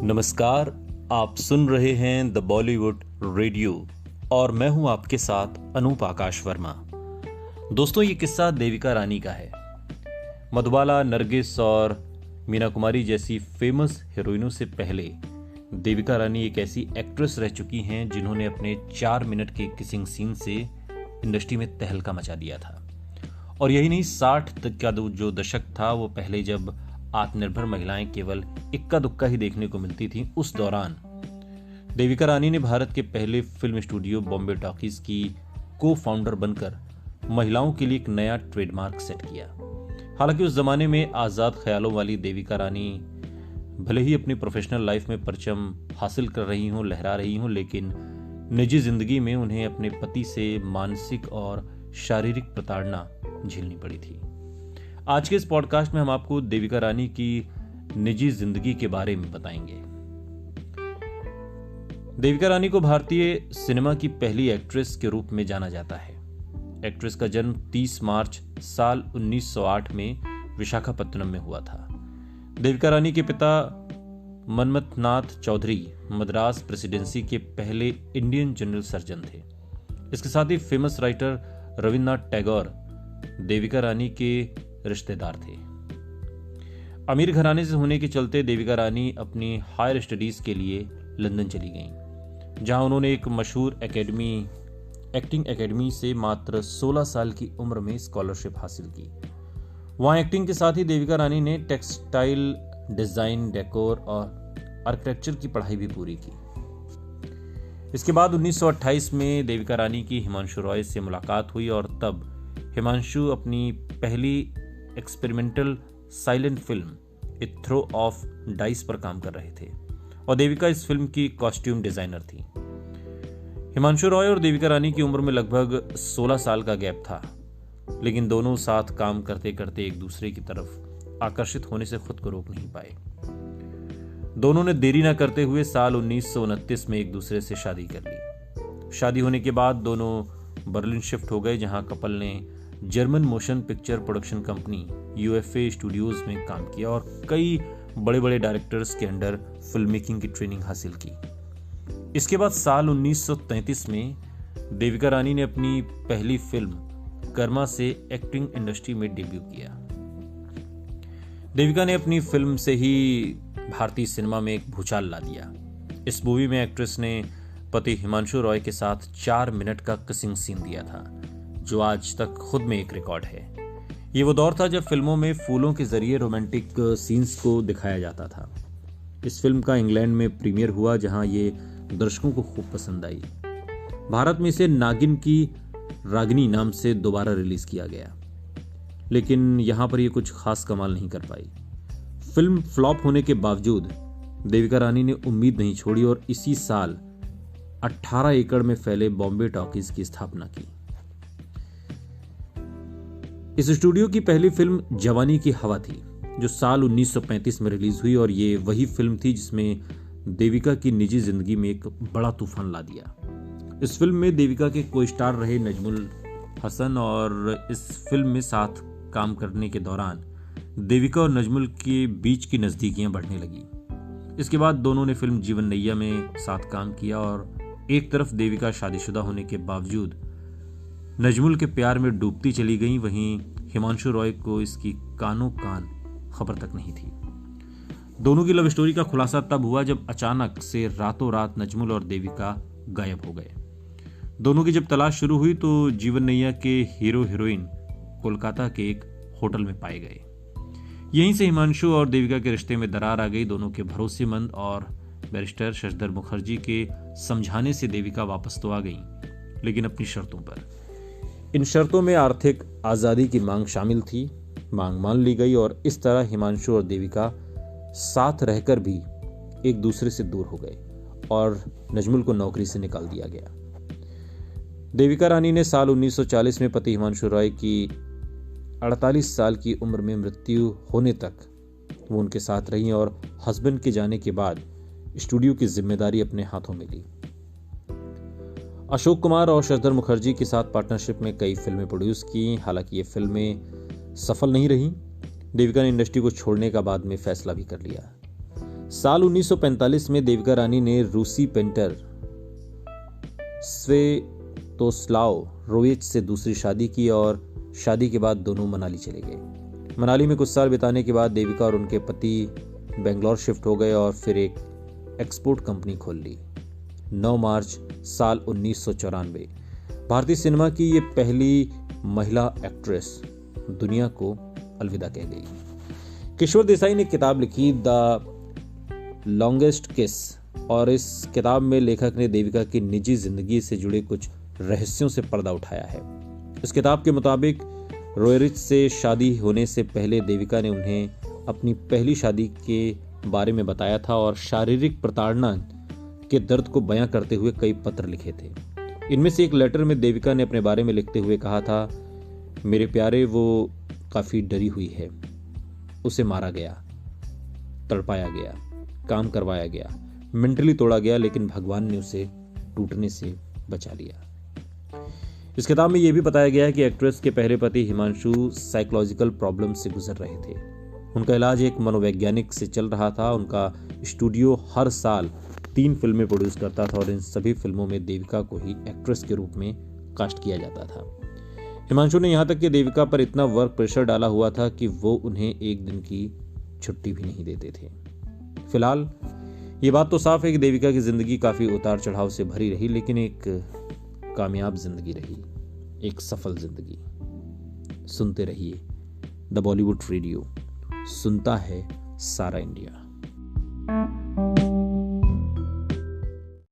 नमस्कार। आप सुन रहे हैं द बॉलीवुड रेडियो और मैं हूं आपके साथ अनूप आकाश वर्मा। दोस्तों, ये किस्सा देविका रानी का है। मधुबाला, नरगिस और मीना कुमारी जैसी फेमस हीरोइनों से पहले देविका रानी एक ऐसी एक्ट्रेस रह चुकी हैं जिन्होंने अपने 4 मिनट के किसिंग सीन से इंडस्ट्री में तहलका मचा दिया था। और यही नहीं, 60 तक का जो दशक था, वो पहले जब आत्मनिर्भर महिलाएं केवल इक्का दुक्का ही देखने को मिलती थीं, उस दौरान देविका रानी ने भारत के पहले फिल्म स्टूडियो बॉम्बे टॉकीज की को फाउंडर बनकर महिलाओं के लिए एक नया ट्रेडमार्क सेट किया। हालांकि उस जमाने में आजाद ख्यालों वाली देविका रानी भले ही अपनी प्रोफेशनल लाइफ में परचम हासिल कर रही हों, लहरा रही हों, लेकिन निजी जिंदगी में उन्हें अपने पति से मानसिक और शारीरिक प्रताड़ना झेलनी पड़ी थी। आज के इस पॉडकास्ट में हम आपको देविका रानी की निजी जिंदगी के बारे में बताएंगे। देविका रानी को भारतीय सिनेमा की पहली एक्ट्रेस के रूप में जाना जाता है। एक्ट्रेस का जन्म 30 मार्च साल 1908 में विशाखापत्तनम में हुआ था। देविका रानी के पिता मनमथनाथ चौधरी मद्रास प्रेसिडेंसी के पहले इंडियन जनरल सर्जन थे। इसके साथ ही फेमस राइटर रविन्द्रनाथ टैगोर देविका रानी के रिश्तेदार थे। अमीर घराने से होने के चलते देविका रानी अपनी हायर स्टडीज के लिए लंदन चली गईं, जहां उन्होंने एक मशहूर एक्टिंग एकेडमी से मात्र 16 साल की उम्र में स्कॉलरशिप हासिल की। वहां एक्टिंग के साथ ही देविका रानी ने टेक्सटाइल डिजाइन, डेकोर और आर्किटेक्चर की पढ़ाई भी पूरी की। इसके बाद 1928 में देविका रानी की हिमांशु रॉय से मुलाकात हुई और तब हिमांशु अपनी पहली experimental silent film a throw of dice पर काम कर रहे थे और देविका इस फिल्म की कॉस्ट्यूम डिजाइनर थी। हिमांशु रॉय और देविका रानी की उम्र में लगभग 16 साल का गैप था, लेकिन दोनों साथ काम करते करते एक दूसरे की तरफ आकर्षित होने से खुद को रोक नहीं पाए। दोनों ने देरी न करते हुए साल 1929 में एक दूसरे से शादी कर ली। शादी होने के बाद दोनों बर्लिन शिफ्ट हो गए, जहां कपल ने German motion picture production company UEFA studios में काम किया और कई बड़े बड़े डायरेक्टर्स के अंडर फिल्म मेकिंग की ट्रेनिंग हासिल की। इसके बाद साल 1933 में देविका रानी ने अपनी पहली फिल्म कर्मा से एक्टिंग इंडस्ट्री में डेब्यू किया। देविका ने अपनी फिल्म से ही भारतीय सिनेमा में एक भूचाल ला दिया। इस मूवी में एक्ट्रेस ने पति हिमांशु रॉय के साथ 4 मिनट का किसिंग सीन दिया था, जो आज तक खुद में एक रिकॉर्ड है। ये वो दौर था जब फिल्मों में फूलों के जरिए रोमांटिक सीन्स को दिखाया जाता था। इस फिल्म का इंग्लैंड में प्रीमियर हुआ, जहां ये दर्शकों को खूब पसंद आई। भारत में इसे नागिन की रागिनी नाम से दोबारा रिलीज किया गया, लेकिन यहां पर ये कुछ खास कमाल नहीं कर पाई। फिल्म फ्लॉप होने के बावजूद देविका रानी ने उम्मीद नहीं छोड़ी और इसी साल 18 एकड़ में फैले बॉम्बे टॉकीज की स्थापना की। इस स्टूडियो की पहली फिल्म जवानी की हवा थी, जो साल 1935 में रिलीज हुई और ये वही फिल्म थी जिसमें देविका की निजी जिंदगी में एक बड़ा तूफान ला दिया। इस फिल्म में देविका के को स्टार रहे नजमुल हसन और इस फिल्म में साथ काम करने के दौरान देविका और नजमुल के बीच की नजदीकियां बढ़ने लगी। इसके बाद दोनों ने फिल्म जीवन नैया में साथ काम किया और एक तरफ देविका शादीशुदा होने के बावजूद नजमुल के प्यार में डूबती चली गई, वहीं हिमांशु रॉय को इसकी कानों कान खबर तक नहीं थी। दोनों की लव स्टोरी का खुलासा तब हुआ जब अचानक से रातों रात नजमुल और देविका गायब हो गए। दोनों की जब तलाश शुरू हुई तो जीवन नैया के हीरो हीरोइन कोलकाता के एक होटल में पाए गए। यहीं से हिमांशु और देविका के रिश्ते में दरार आ गई। दोनों के भरोसेमंद और बैरिस्टर शशधर मुखर्जी के समझाने से देविका वापस तो आ गई, लेकिन अपनी शर्तों पर। इन शर्तों में आर्थिक आजादी की मांग शामिल थी। मांग मान ली गई और इस तरह हिमांशु और देविका साथ रहकर भी एक दूसरे से दूर हो गए और नजमुल को नौकरी से निकाल दिया गया। देविका रानी ने साल 1940 में पति हिमांशु रॉय की 48 साल की उम्र में मृत्यु होने तक वो उनके साथ रही और हस्बैंड के जाने के बाद स्टूडियो की जिम्मेदारी अपने हाथों में ली। अशोक कुमार और शशधर मुखर्जी के साथ पार्टनरशिप में कई फिल्में प्रोड्यूस की। हालांकि ये फिल्में सफल नहीं रहीं। देविका ने इंडस्ट्री को छोड़ने का बाद में फैसला भी कर लिया। साल 1945 में देविका रानी ने रूसी पेंटर स्वेतोस्लाव रोएच से दूसरी शादी की और शादी के बाद दोनों मनाली चले गए। मनाली में कुछ साल बिताने के बाद देविका और उनके पति बेंगलोर शिफ्ट हो गए और फिर एक एक्सपोर्ट कंपनी खोल ली। 9 मार्च साल 1994 भारतीय सिनेमा की ये पहली महिला एक्ट्रेस दुनिया को अलविदा कह गई। किशोर देसाई ने किताब लिखी द लॉन्गेस्ट किस और इस किताब में लेखक ने देविका की निजी जिंदगी से जुड़े कुछ रहस्यों से पर्दा उठाया है। इस किताब के मुताबिक रोएरिच से शादी होने से पहले देविका ने उन्हें अपनी पहली शादी के बारे में बताया था और शारीरिक प्रताड़ना के दर्द को बयां करते हुए कई पत्र लिखे थे। इनमें से एक लेटर में देविका ने अपने बारे में लिखते हुए कहा था, मेरे प्यारे, वो काफी डरी हुई है। उसे मारा गया, तड़पाया गया, काम करवाया गया, मेंटली तोड़ा गया, लेकिन भगवान ने उसे टूटने से बचा लिया। इस किताब में यह भी बताया गया है कि एक्ट्रेस के पहले पति हिमांशु साइकोलॉजिकल प्रॉब्लम से गुजर रहे थे। उनका इलाज एक मनोवैज्ञानिक से चल रहा था। उनका स्टूडियो हर साल 3 फिल्में प्रोड्यूस करता था और इन सभी फिल्मों में देविका को ही एक्ट्रेस के रूप में कास्ट किया जाता था। हिमांशु ने यहां तक कि देविका पर इतना वर्क प्रेशर डाला हुआ था कि वो उन्हें एक दिन की छुट्टी भी नहीं देते थे। फिलहाल ये बात तो साफ है कि देविका की जिंदगी काफी उतार चढ़ाव से भरी रही, लेकिन एक कामयाब जिंदगी रही, एक सफल जिंदगी। सुनते रहिए द बॉलीवुड रेडियो, सुनता है सारा इंडिया।